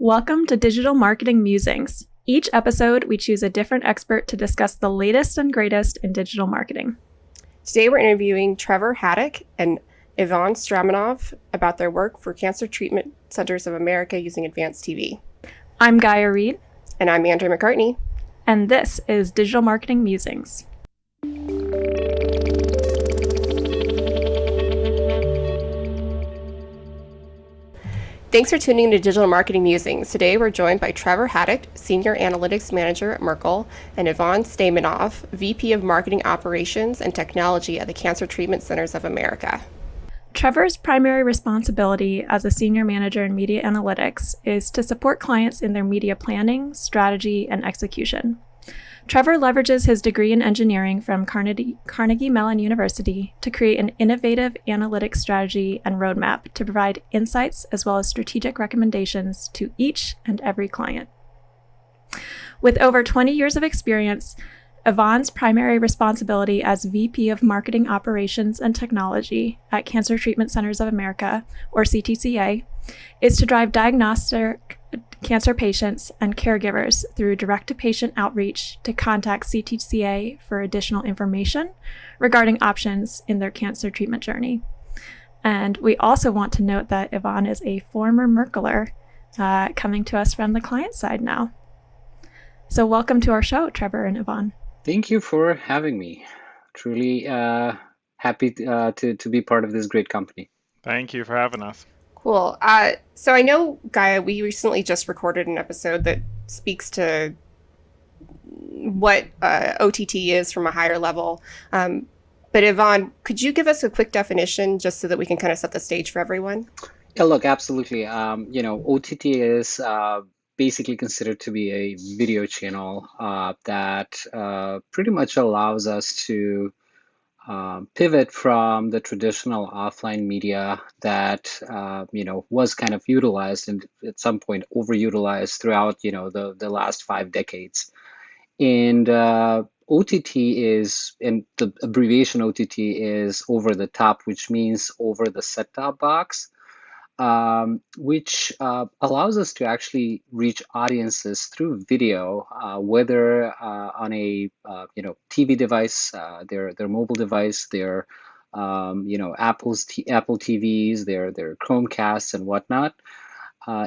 Welcome to Digital Marketing Musings. Each episode, we choose a different expert to discuss the latest and greatest in digital marketing. Today, we're interviewing Trevor Hadick and Ivan Stamenov about their work for Cancer Treatment Centers of America using advanced TV. I'm Gaia Reed. And I'm Andrew McCartney. And this is Digital Marketing Musings. Thanks for tuning in to Digital Marketing Musings. Today, we're joined by Trevor Hadick, Senior Analytics Manager at Merkle, and Ivan Stamenov, VP of Marketing Operations and Technology at the Cancer Treatment Centers of America. Trevor's primary responsibility as a senior manager in media analytics is to support clients in their media planning, strategy, and execution. Trevor leverages his degree in engineering from Carnegie Mellon University to create an innovative analytics strategy and roadmap to provide insights as well as strategic recommendations to each and every client. With over 20 years of experience, Ivan's primary responsibility as VP of Marketing Operations and Technology at Cancer Treatment Centers of America, or CTCA, is to drive diagnostic cancer patients and caregivers through direct-to-patient outreach to contact CTCA for additional information regarding options in their cancer treatment journey. And we also want to note that Ivan is a former Merkler, coming to us from the client side now. So welcome to our show, Trevor and Ivan. Thank you for having me. Truly happy to be part of this great company. Thank you for having us. Cool. So I know, Gaia, we recently just recorded an episode that speaks to what OTT is from a higher level. But Ivan, could you give us a quick definition just so that we can kind of set the stage for everyone? Yeah, look, absolutely. OTT is basically considered to be a video channel that pretty much allows us to pivot from the traditional offline media that was kind of utilized and at some point overutilized throughout the last 5 decades. And OTT is, and the abbreviation OTT is over the top, which means over the set-top box, which allows us to actually reach audiences through video, whether on a TV device, their mobile device, their Apple TVs, their Chromecasts and whatnot,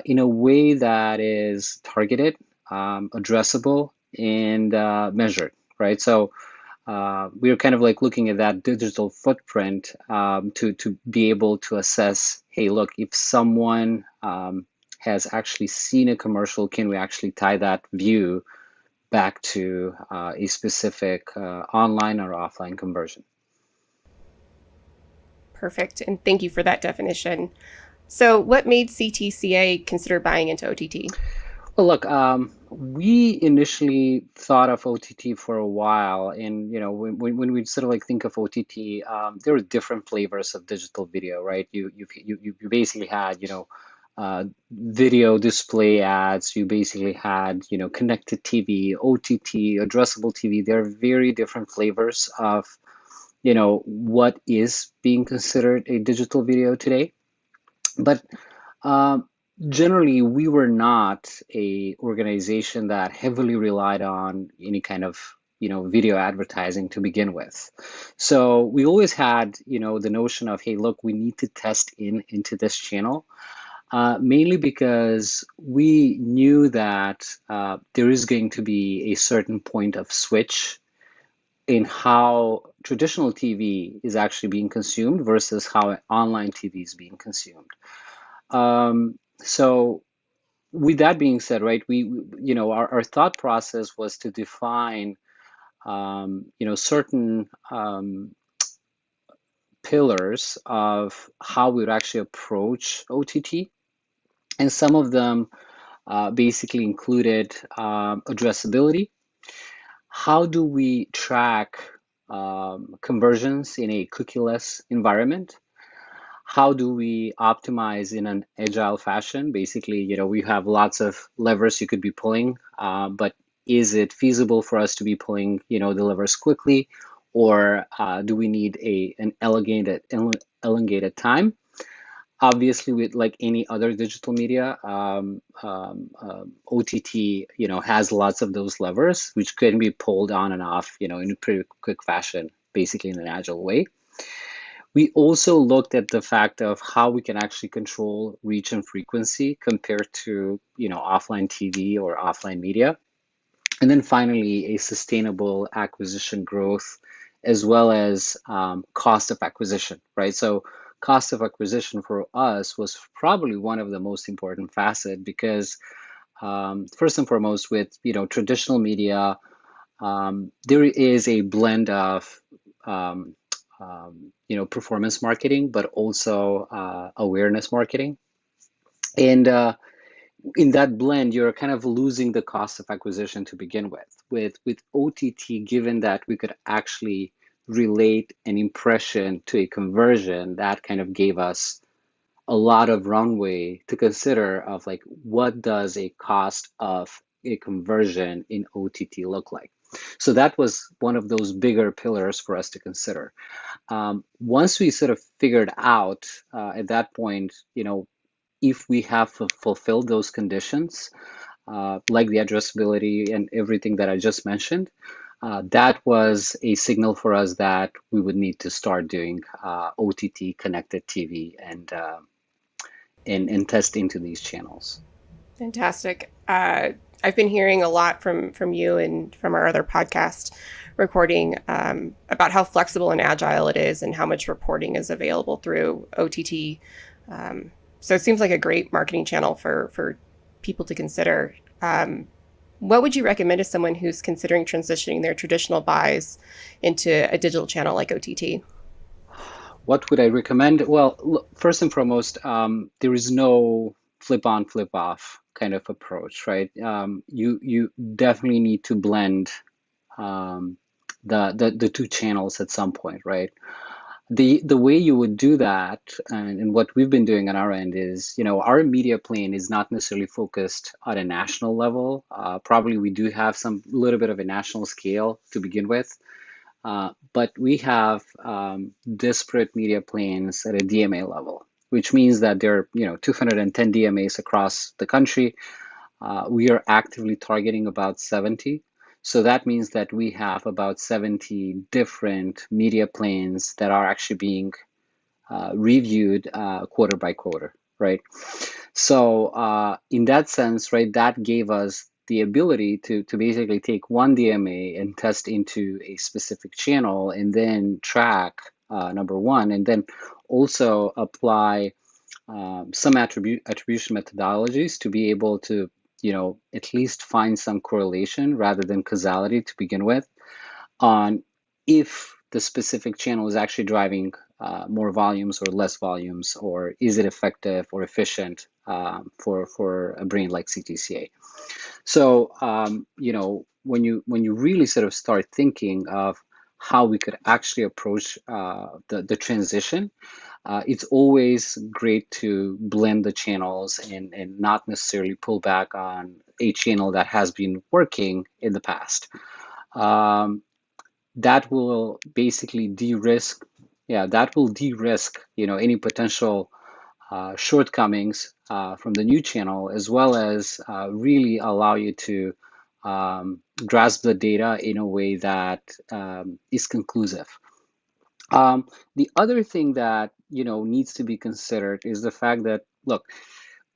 in a way that is targeted, addressable, and measured, right? So we're kind of like looking at that digital footprint to be able to assess, hey, look, if someone has actually seen a commercial, can we actually tie that view back to a specific online or offline conversion? Perfect. And thank you for that definition. So what made CTCA consider buying into OTT? Well, look, we initially thought of OTT for a while, and when we sort of like think of OTT, there are different flavors of digital video, right? You basically had video display ads. You basically had connected TV, OTT, addressable TV. There are very different flavors of what is being considered a digital video today, but generally, we were not a organization that heavily relied on any kind of video advertising to begin with. So we always had the notion of, hey, look, we need to test into this channel, mainly because we knew that there is going to be a certain point of switch in how traditional TV is actually being consumed versus how online TV is being consumed. So with that being said, right, our thought process was to define, certain pillars of how we would actually approach OTT. And some of them basically included addressability. How do we track conversions in a cookieless environment? How do we optimize in an agile fashion? Basically, we have lots of levers you could be pulling, but is it feasible for us to be pulling, the levers quickly, or do we need an elongated time? Obviously, with like any other digital media, OTT, has lots of those levers which can be pulled on and off, in a pretty quick fashion, basically in an agile way. We also looked at the fact of how we can actually control reach and frequency compared to, offline TV or offline media. And then finally, a sustainable acquisition growth as well as cost of acquisition, right? So cost of acquisition for us was probably one of the most important facet because first and foremost, with traditional media, there is a blend of performance marketing, but also awareness marketing. And in that blend, you're kind of losing the cost of acquisition to begin with. With OTT, given that we could actually relate an impression to a conversion, that kind of gave us a lot of runway to consider of like what does a cost of a conversion in OTT look like. So that was one of those bigger pillars for us to consider. Once we sort of figured out at that point, if we have fulfilled those conditions, like the addressability and everything that I just mentioned, that was a signal for us that we would need to start doing OTT connected TV and test into these channels. Fantastic. I've been hearing a lot from you and from our other podcast recording about how flexible and agile it is and how much reporting is available through OTT. So it seems like a great marketing channel for people to consider. What would you recommend to someone who's considering transitioning their traditional buys into a digital channel like OTT? What would I recommend? Well, look, first and foremost, there is no flip on, flip off kind of approach, right? You definitely need to blend the two channels at some point, right? The way you would do that, and what we've been doing on our end is, our media plan is not necessarily focused on a national level. Probably we do have some little bit of a national scale to begin with. But we have disparate media plans at a DMA level, which means that there are 210 DMAs across the country. We are actively targeting about 70. So that means that we have about 70 different media plans that are actually being reviewed quarter by quarter, right? So in that sense, right, that gave us the ability to basically take one DMA and test into a specific channel and then track number one, and then also apply some attribution methodologies to be able to, at least find some correlation rather than causality to begin with on if the specific channel is actually driving more volumes or less volumes, or is it effective or efficient for a brand like CTCA. So, when you really sort of start thinking of how we could actually approach the transition, it's always great to blend the channels and not necessarily pull back on a channel that has been working in the past. That will basically de-risk, any potential shortcomings from the new channel, as well as really allow you to grasp the data in a way that is conclusive. The other thing that needs to be considered is the fact that, look,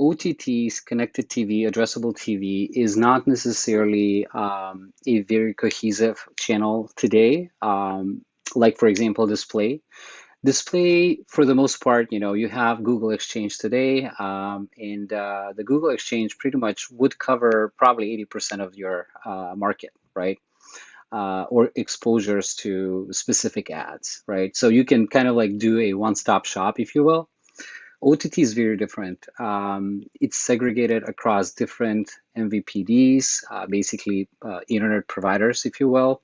OTTs, connected TV, addressable TV is not necessarily a very cohesive channel today. Like, for example, display. Display, for the most part, you have Google Exchange today, and the Google Exchange pretty much would cover probably 80% of your market, right? Or exposures to specific ads, right? So you can kind of like do a one-stop shop, if you will. OTT is very different. It's segregated across different MVPDs, basically internet providers, if you will.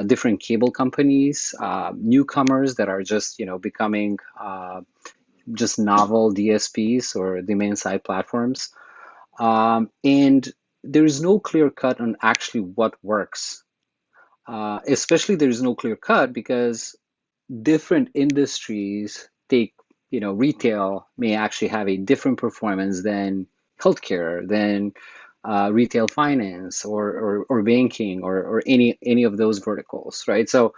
Different cable companies, newcomers that are just becoming just novel DSPs or demand side platforms, and there is no clear cut on actually what works. Especially there is no clear cut because different industries take retail may actually have a different performance than healthcare, than retail finance or banking or any of those verticals, right? So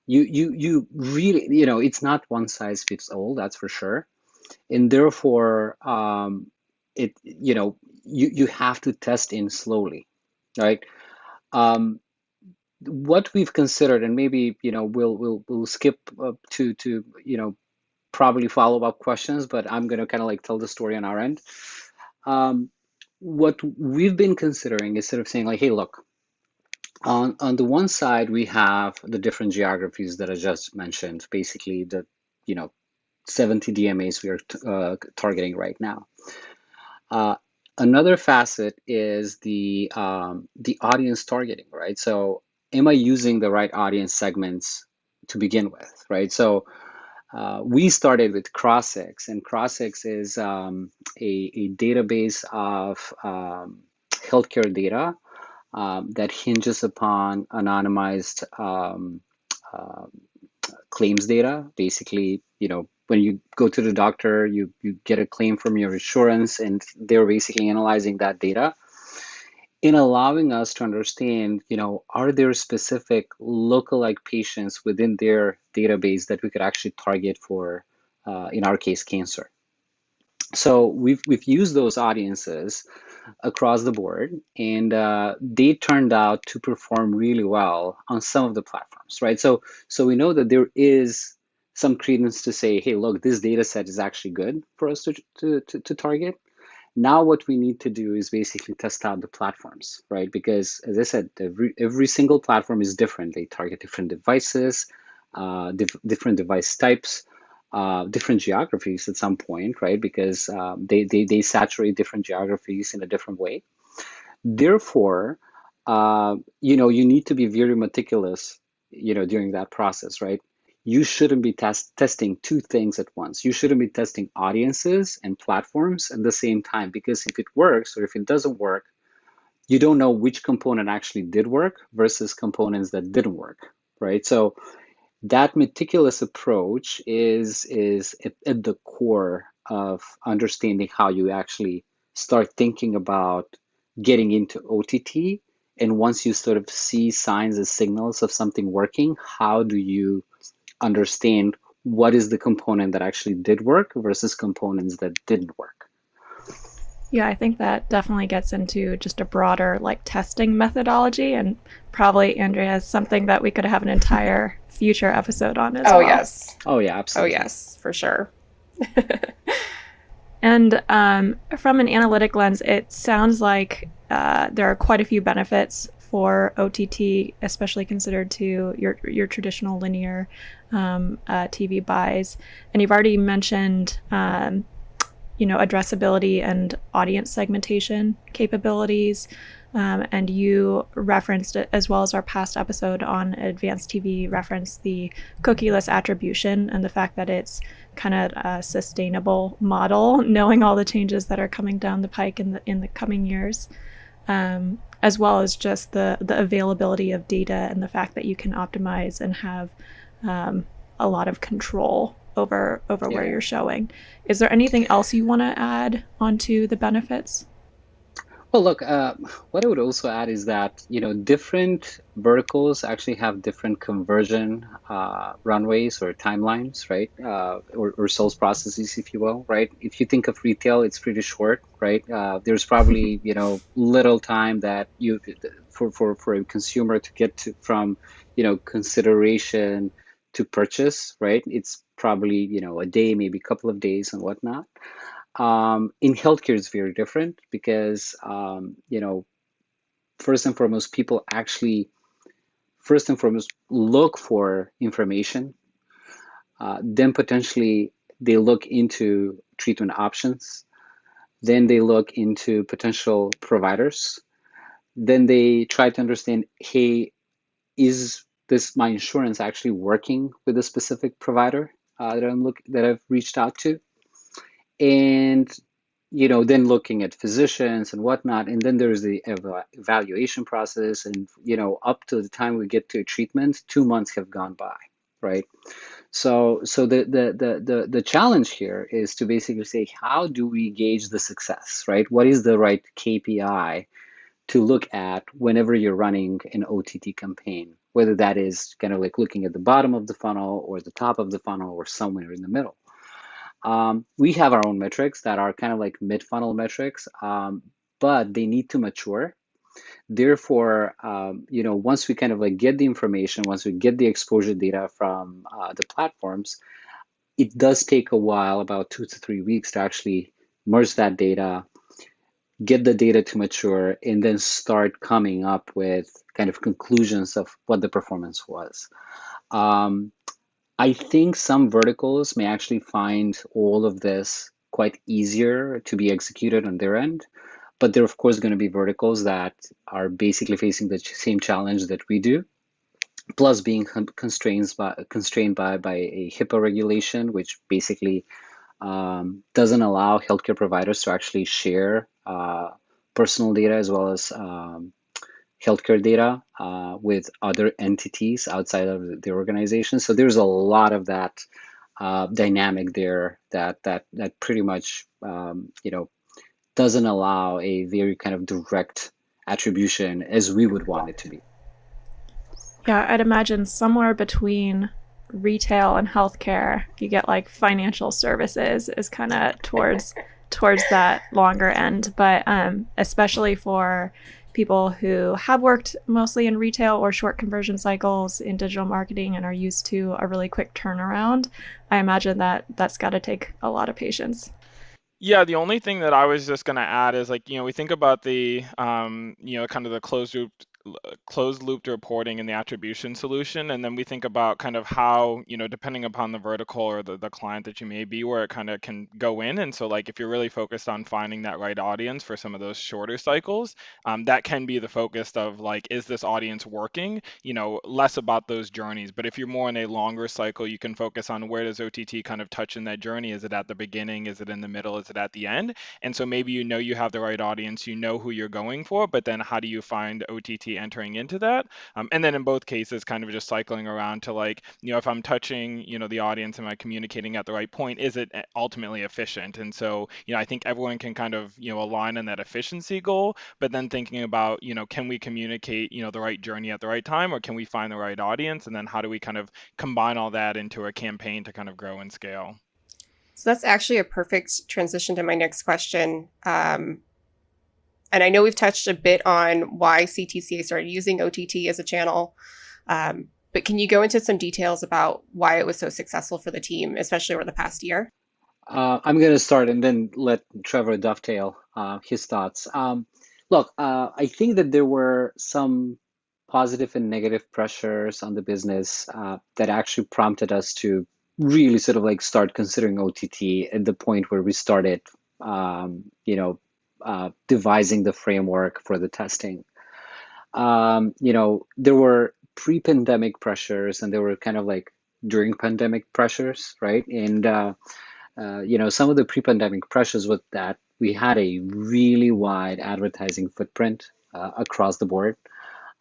you really, it's not one size fits all, that's for sure. And therefore, you have to test in slowly, right? Um, what we've considered, and maybe we'll skip to probably follow-up questions, but I'm going to kind of like tell the story on our end. What we've been considering is sort of saying like, hey, look, on the one side we have the different geographies that I just mentioned, basically the 70 DMAs we are targeting right now. Another facet is the audience targeting, right? So am I using the right audience segments to begin with, right? So we started with Crossix, and Crossix is a database of healthcare data that hinges upon anonymized claims data. Basically, when you go to the doctor, you get a claim from your insurance, and they're basically analyzing that data in allowing us to understand, are there specific lookalike patients within their database that we could actually target for, in our case, cancer. So we've used those audiences across the board, and they turned out to perform really well on some of the platforms, right? So we know that there is some credence to say, hey, look, this data set is actually good for us to target. Now what we need to do is basically test out the platforms, right? Because as I said, every single platform is different. They target different devices, different device types, different geographies at some point, right? Because they saturate different geographies in a different way. Therefore, you need to be very meticulous, during that process, right? You shouldn't be testing two things at once. You shouldn't be testing audiences and platforms at the same time, because if it works or if it doesn't work, you don't know which component actually did work versus components that didn't work, right? So that meticulous approach is at the core of understanding how you actually start thinking about getting into OTT. And once you sort of see signs and signals of something working, how do you understand what is the component that actually did work versus components that didn't work? Yeah, I think that definitely gets into just a broader testing methodology, and probably Andrea is something that we could have an entire future episode on as well. Yes. Oh yeah, absolutely. Oh yes, for sure. And from an analytic lens, it sounds like there are quite a few benefits for OTT, especially considered to your traditional linear TV buys. And you've already mentioned addressability and audience segmentation capabilities. And you referenced it, as well as our past episode on advanced TV referenced the cookieless attribution and the fact that it's kind of a sustainable model, knowing all the changes that are coming down the pike in the coming years, as well as just the availability of data and the fact that you can optimize and have a lot of control over where you're showing. Is there anything else you want to add onto the benefits? Well, look, what I would also add is that, different verticals actually have different conversion runways or timelines, right? Or sales processes, if you will, right? If you think of retail, it's pretty short, right? There's probably, little time that for a consumer to get to from, consideration to purchase, right? It's probably, a day, maybe a couple of days and whatnot. In healthcare, it's very different because, first and foremost, people actually, look for information. Then potentially they look into treatment options. Then they look into potential providers. Then they try to understand, hey, is this my insurance actually working with a specific provider that I've reached out to? And then looking at physicians and whatnot, and then there's the evaluation process, and up to the time we get to a treatment, 2 months have gone by, right? So the challenge here is to basically say, how do we gauge the success, right? What is the right KPI to look at whenever you're running an OTT campaign, whether that is kind of like looking at the bottom of the funnel or the top of the funnel or somewhere in the middle. We have our own metrics that are kind of like mid-funnel metrics, but they need to mature. Therefore, once we kind of like get the information, once we get the exposure data from the platforms, it does take a while, about 2 to 3 weeks, to actually merge that data, get the data to mature, and then start coming up with kind of conclusions of what the performance was. I think some verticals may actually find all of this quite easier to be executed on their end, but there are of course going to be verticals that are basically facing the same challenge that we do, plus being constrained by a HIPAA regulation, which basically doesn't allow healthcare providers to actually share personal data as well as healthcare data with other entities outside of the organization. So there's a lot of that dynamic there that pretty much doesn't allow a very kind of direct attribution as we would want it to be. Yeah, I'd imagine somewhere between retail and healthcare, you get like financial services is kind of towards that longer end. But especially for people who have worked mostly in retail or short conversion cycles in digital marketing and are used to a really quick turnaround, I imagine that that's got to take a lot of patience. Yeah, the only thing that I was just going to add is like, we think about the, kind of the closed loop reporting and the attribution solution. And then we think about kind of how, depending upon the vertical or the client that you may be, where it kind of can go in. And so like, if you're really focused on finding that right audience for some of those shorter cycles, that can be the focus of like, is this audience working? Less about those journeys. But if you're more in a longer cycle, you can focus on where does OTT kind of touch in that journey? Is it at the beginning? Is it in the middle? Is it at the end? And so maybe you have the right audience, you know who you're going for, but then how do you find OTT entering into that? And then in both cases, kind of just cycling around to like, if I'm touching, the audience, am I communicating at the right point? Is it ultimately efficient? And so, I think everyone can kind of, align on that efficiency goal, but then thinking about, can we communicate, the right journey at the right time, or can we find the right audience? And then how do we kind of combine all that into a campaign to kind of grow and scale? So that's actually a perfect transition to my next question. And I know we've touched a bit on why CTCA started using OTT as a channel, but can you go into some details about why it was so successful for the team, especially over the past year? I'm going to start and then let Trevor dovetail his thoughts. Look, I think that there were some positive and negative pressures on the business that actually prompted us to really sort of like start considering OTT at the point where we started, devising the framework for the testing. There were pre-pandemic pressures and there were kind of like during pandemic pressures, right? And some of the pre-pandemic pressures was that we had a really wide advertising footprint across the board,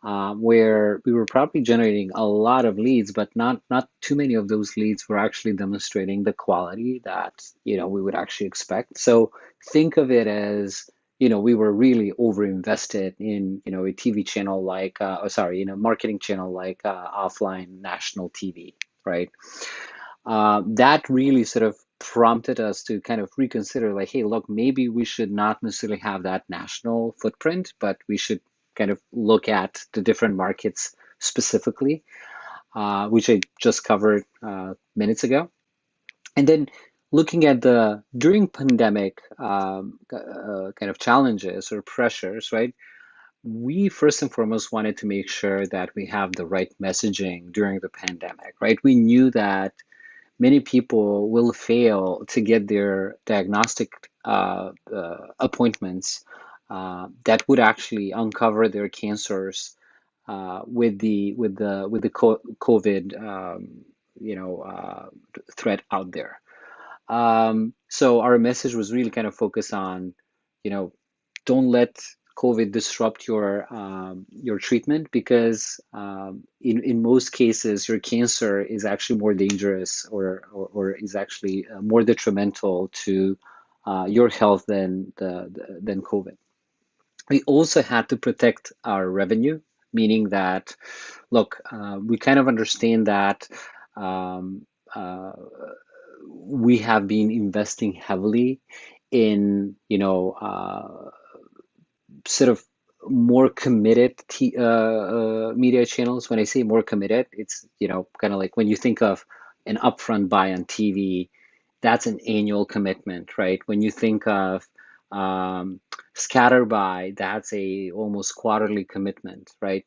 where we were probably generating a lot of leads, but not too many of those leads were actually demonstrating the quality that we would actually expect. So think of it as we were really overinvested in a TV channel like in a marketing channel like offline national TV, right? That really sort of prompted us to kind of reconsider like, hey, look, maybe we should not necessarily have that national footprint, but we should kind of look at the different markets specifically, which I just covered minutes ago. And then looking at the during pandemic kind of challenges or pressures, right? We first and foremost wanted to make sure that we have the right messaging during the pandemic, right? We knew that many people will fail to get their diagnostic appointments that would actually uncover their cancers with the COVID threat out there. So our message was really kind of focused on, don't let COVID disrupt your treatment? Because in most cases, your cancer is actually more dangerous or is actually more detrimental to your health than COVID. We also had to protect our revenue, meaning that, look, we kind of understand that um, uh, we have been investing heavily in, sort of more committed media channels. When I say more committed, it's, kind of like when you think of an upfront buy on TV, that's an annual commitment, right? When you think of scatter buy, that's a almost quarterly commitment, right?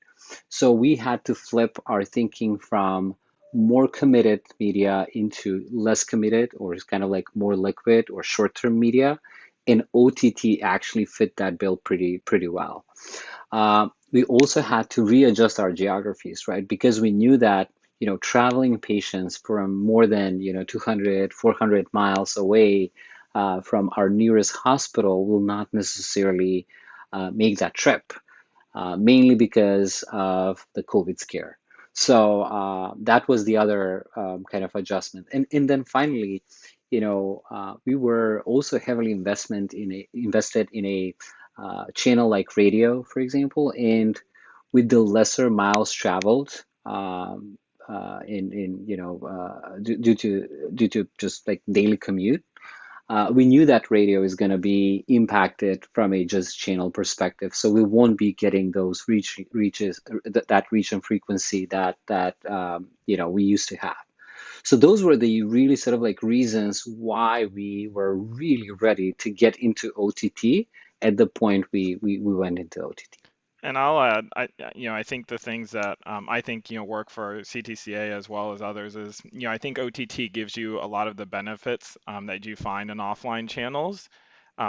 So we had to flip our thinking from more committed media into less committed, or it's kind of like more liquid or short-term media, and OTT actually fit that bill pretty well. We also had to readjust our geographies, right? Because we knew that, traveling patients from more than, 200, 400 miles away from our nearest hospital will not necessarily make that trip, mainly because of the COVID scare. So that was the other kind of adjustment. And then finally, we were also heavily invested in a channel like radio, for example, and with the lesser miles traveled, due to just like daily commute, we knew that radio is going to be impacted from a just channel perspective, so we won't be getting those reaches that reach and frequency that we used to have. So those were the really sort of like reasons why we were really ready to get into OTT at the point we went into OTT. And I'll add, I think the things that I think, work for CTCA as well as others is, I think OTT gives you a lot of the benefits that you find in offline channels,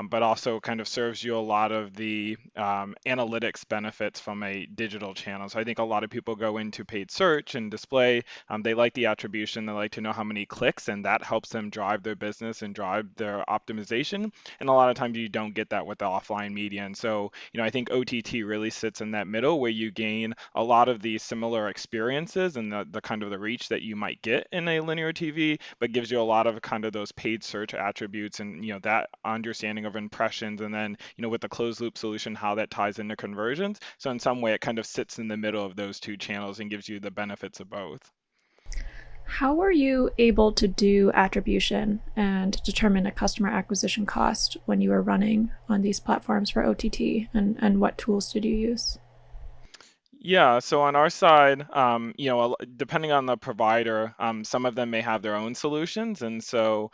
but also kind of serves you a lot of the analytics benefits from a digital channel. So I think a lot of people go into paid search and display. They like the attribution. They like to know how many clicks, and that helps them drive their business and drive their optimization. And a lot of times you don't get that with the offline media. And so, I think OTT really sits in that middle where you gain a lot of these similar experiences and the kind of the reach that you might get in a linear TV, but gives you a lot of kind of those paid search attributes and, that understanding of impressions, and then with the closed loop solution, how that ties into conversions. So in some way it kind of sits in the middle of those two channels and gives you the benefits of both. How were you able to do attribution and determine a customer acquisition cost when you were running on these platforms for OTT, and what tools did you use? Yeah, so on our side, depending on the provider, some of them may have their own solutions, and so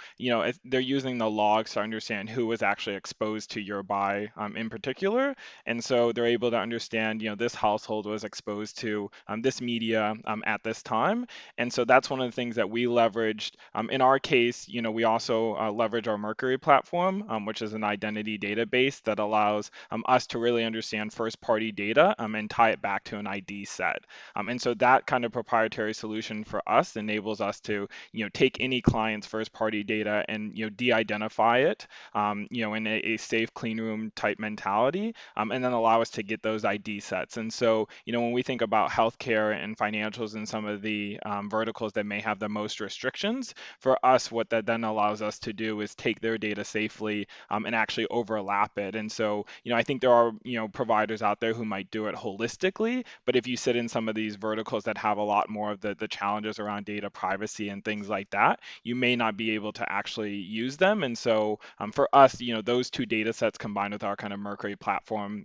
they're using the logs to understand who was actually exposed to your buy in particular, and so they're able to understand, this household was exposed to this media at this time, and so that's one of the things that we leveraged. In our case, we also leverage our Mercury platform, which is an identity database that allows us to really understand first-party data and tie it back to an ID set. And so that kind of proprietary solution for us enables us to, take any client's first party data and, de-identify it, in a safe clean room type mentality, and then allow us to get those ID sets. And so, when we think about healthcare and financials and some of the verticals that may have the most restrictions, for us, what that then allows us to do is take their data safely and actually overlap it. And so, I think there are, providers out there who might do it holistically, but if you sit in some of these verticals that have a lot more of the challenges around data privacy and things like that, you may not be able to actually use them. And so for us, those two data sets combined with our kind of Mercury platform,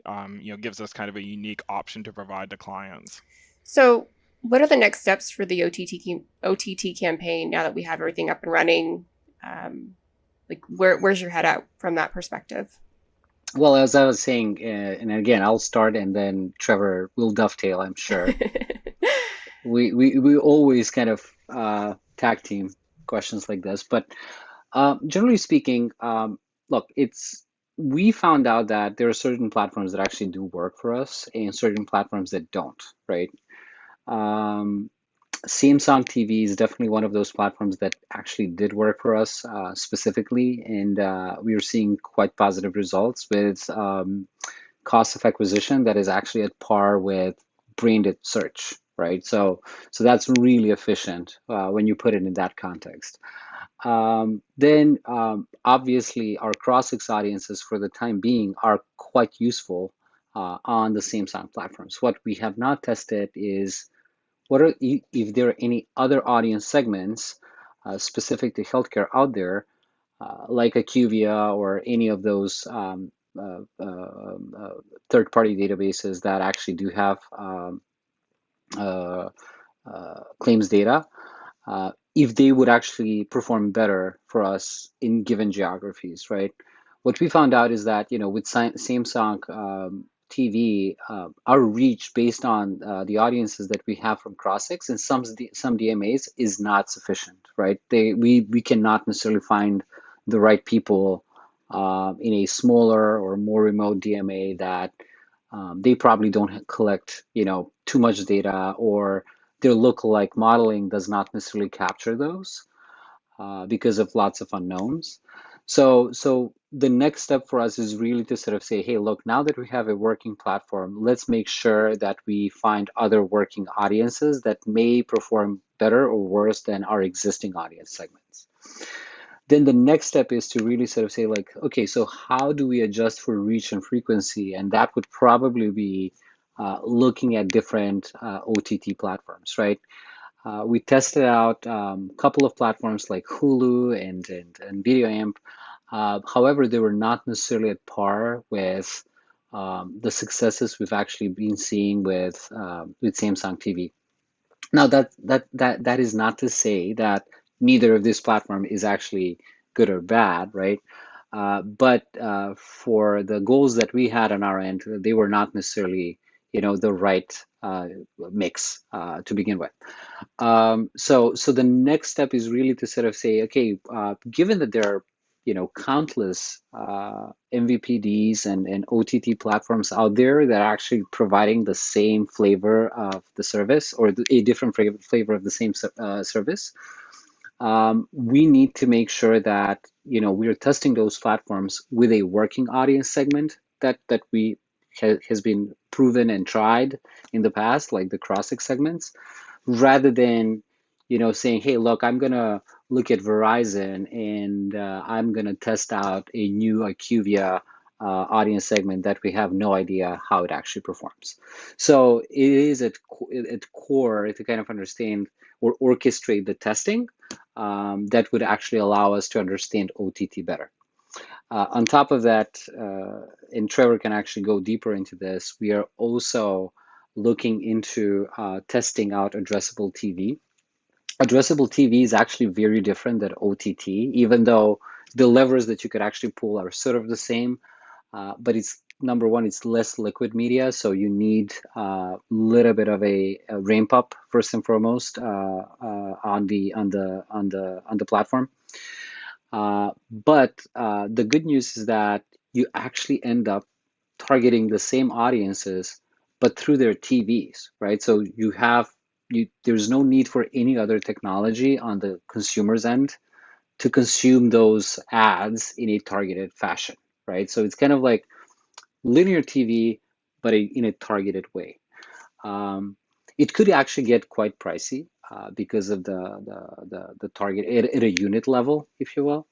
gives us kind of a unique option to provide to clients. So what are the next steps for the OTT campaign now that we have everything up and running? Where's your head at from that perspective? Well, as I was saying, and again, I'll start and then Trevor will dovetail, I'm sure. we always kind of tag team questions like this, but generally speaking, look, we found out that there are certain platforms that actually do work for us and certain platforms that don't, right? Samsung TV is definitely one of those platforms that actually did work for us specifically, and we are seeing quite positive results with cost of acquisition that is actually at par with branded search, right? So that's really efficient when you put it in that context. Then obviously our cross-six audiences for the time being are quite useful on the same sound platforms. What we have not tested is if there are any other audience segments specific to healthcare out there, like IQVIA or any of those third-party databases that actually do have uh, claims data, if they would actually perform better for us in given geographies, right? What we found out is that, with Samsung TV, our reach based on the audiences that we have from Crossix and some DMAs is not sufficient, right? We cannot necessarily find the right people in a smaller or more remote DMA that they probably don't collect, too much data, or their lookalike modeling does not necessarily capture those because of lots of unknowns. So the next step for us is really to sort of say, hey, look, now that we have a working platform, let's make sure that we find other working audiences that may perform better or worse than our existing audience segments. Then the next step is to really sort of say, like, okay, so how do we adjust for reach and frequency? And that would probably be looking at different OTT platforms, right? We tested out a couple of platforms like Hulu and VideoAmp. However, they were not necessarily at par with the successes we've actually been seeing with Samsung TV. Now that is not to say that neither of this platform is actually good or bad, right? But for the goals that we had on our end, they were not necessarily, the right mix to begin with. So the next step is really to sort of say, okay, given that there are, countless MVPDs and OTT platforms out there that are actually providing the same flavor of the service or a different flavor of the same service, we need to make sure that, we're testing those platforms with a working audience segment that has been proven and tried in the past, like the cross-six segments, rather than, saying, hey, look, I'm going to look at Verizon and I'm going to test out a new IQVIA audience segment that we have no idea how it actually performs. So it is at core to kind of understand or orchestrate the testing that would actually allow us to understand OTT better. On top of that, and Trevor can actually go deeper into this, we are also looking into testing out addressable TV. Addressable TV is actually very different than OTT, even though the levers that you could actually pull are sort of the same. But it's number one, it's less liquid media, so you need a little bit of a ramp up first and foremost on the platform. But the good news is that you actually end up targeting the same audiences, but through their TVs, right? So there's no need for any other technology on the consumer's end to consume those ads in a targeted fashion, right? So it's kind of like linear TV, but in a targeted way. It could actually get quite pricey because of the target at a unit level, if you will.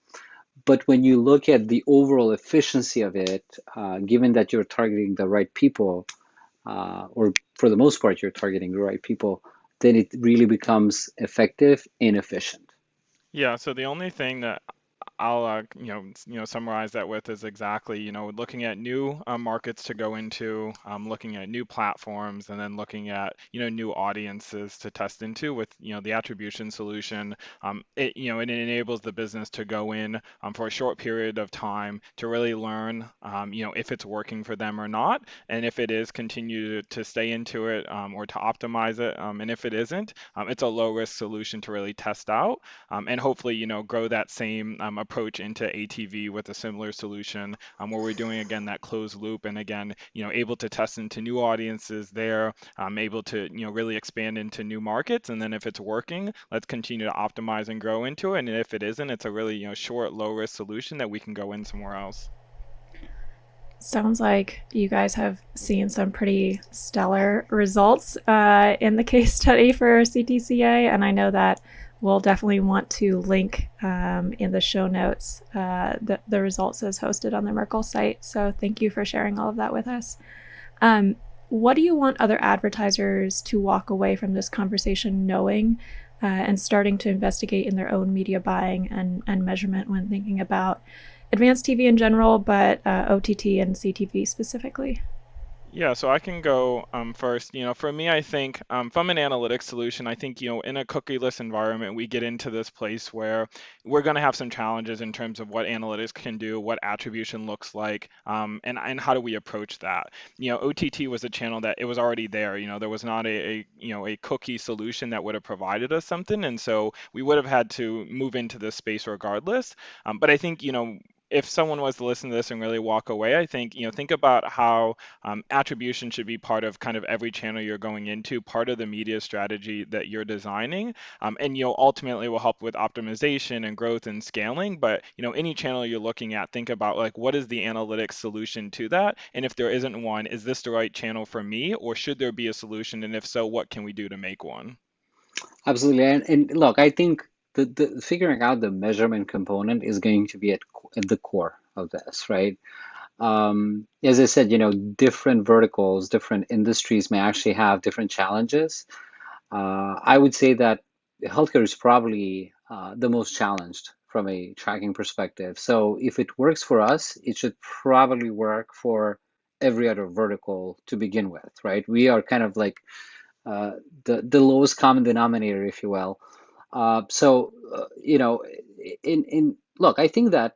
But when you look at the overall efficiency of it, given that you're targeting the right people, or for the most part, you're targeting the right people, then it really becomes effective and efficient. Yeah, so the only thing that I'll summarize that with is exactly, looking at new markets to go into, looking at new platforms, and then looking at, new audiences to test into with, the attribution solution. It enables the business to go in for a short period of time to really learn, if it's working for them or not, and if it is, continue to stay into it or to optimize it, and if it isn't, it's a low risk solution to really test out, and hopefully, grow that same approach into ATV with a similar solution, where we're doing again that closed loop, and again, able to test into new audiences there, able to really expand into new markets, and then if it's working, let's continue to optimize and grow into it, and if it isn't, it's a really short, low risk solution that we can go in somewhere else. Sounds like you guys have seen some pretty stellar results in the case study for CTCA, and I know that we'll definitely want to link in the show notes the results as hosted on the Merkle site. So thank you for sharing all of that with us. What do you want other advertisers to walk away from this conversation knowing and starting to investigate in their own media buying and measurement when thinking about advanced TV in general, but OTT and CTV specifically? Yeah, so I can go first. For me, I think from an analytics solution, I think, in a cookieless environment, we get into this place where we're going to have some challenges in terms of what analytics can do, what attribution looks like, and how do we approach that. OTT was a channel that it was already there. There was not a cookie solution that would have provided us something, and so we would have had to move into this space regardless. But I think, if someone was to listen to this and really walk away, I think, think about how attribution should be part of kind of every channel you're going into, part of the media strategy that you're designing, and ultimately will help with optimization and growth and scaling. But any channel you're looking at, think about like, what is the analytics solution to that? And if there isn't one, is this the right channel for me, or should there be a solution? And if so, what can we do to make one? Absolutely. And look, I think the figuring out the measurement component is going to be at the core of this, right? As I said, different verticals, different industries may actually have different challenges. I would say that healthcare is probably the most challenged from a tracking perspective. So if it works for us, it should probably work for every other vertical to begin with, right? We are kind of like the lowest common denominator, if you will. Look, I think that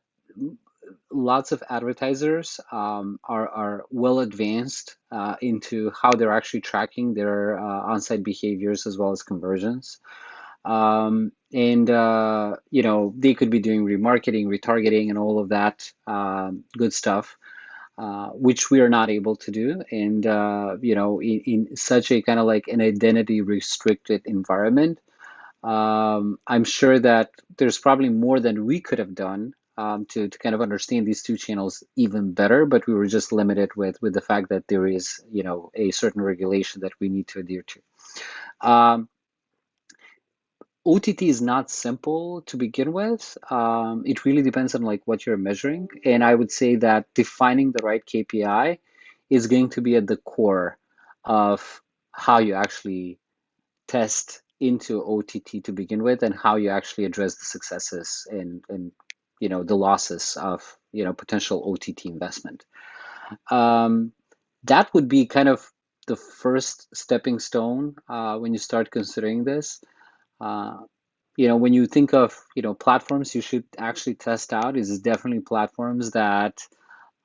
lots of advertisers are well advanced into how they're actually tracking their on-site behaviors as well as conversions. They could be doing remarketing, retargeting, and all of that good stuff, which we are not able to do. And, in such a kind of like an identity restricted environment, I'm sure that there's probably more than we could have done to kind of understand these two channels even better, but we were just limited with the fact that there is, a certain regulation that we need to adhere to. OTT is not simple to begin with. It really depends on like what you're measuring. And I would say that defining the right KPI is going to be at the core of how you actually test into OTT to begin with, and how you actually address the successes and the losses of potential OTT investment. That would be kind of the first stepping stone when you start considering this. When you think of platforms you should actually test out, is definitely platforms that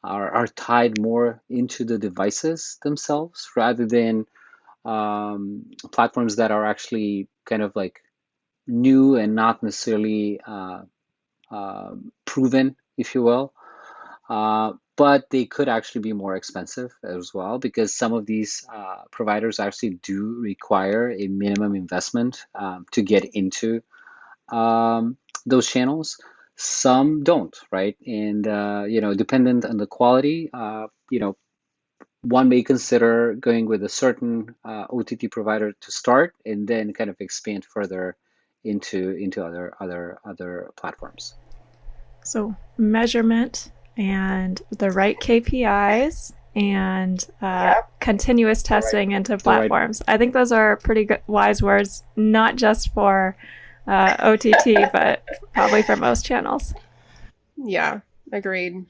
are tied more into the devices themselves rather than platforms that are actually kind of like new and not necessarily proven, if you will. But they could actually be more expensive as well, because some of these providers actually do require a minimum investment to get into those channels. Some don't, right? And dependent on the quality, one may consider going with a certain OTT provider to start, and then kind of expand further into other platforms. So measurement and the right KPIs and continuous testing into platforms. I think those are pretty good, wise words, not just for OTT, but probably for most channels. Yeah, agreed.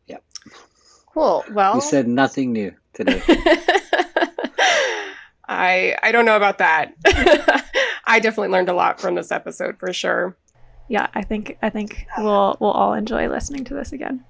Yep. Cool. Well, you said nothing new today. I don't know about that. I definitely learned a lot from this episode for sure. Yeah, I think we'll all enjoy listening to this again.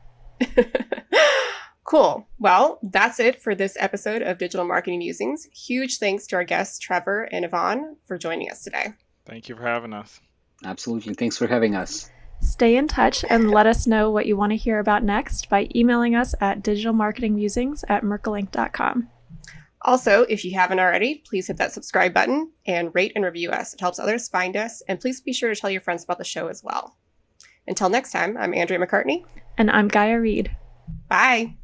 Cool. Well, that's it for this episode of Digital Marketing Musings. Huge thanks to our guests, Trevor and Ivan, for joining us today. Thank you for having us. Absolutely. Thanks for having us. Stay in touch and let us know what you want to hear about next by emailing us at digitalmarketingmusings@merkleinc.com. Also, if you haven't already, please hit that subscribe button and rate and review us. It helps others find us. And please be sure to tell your friends about the show as well. Until next time, I'm Andrea McCartney. And I'm Gaia Reed. Bye.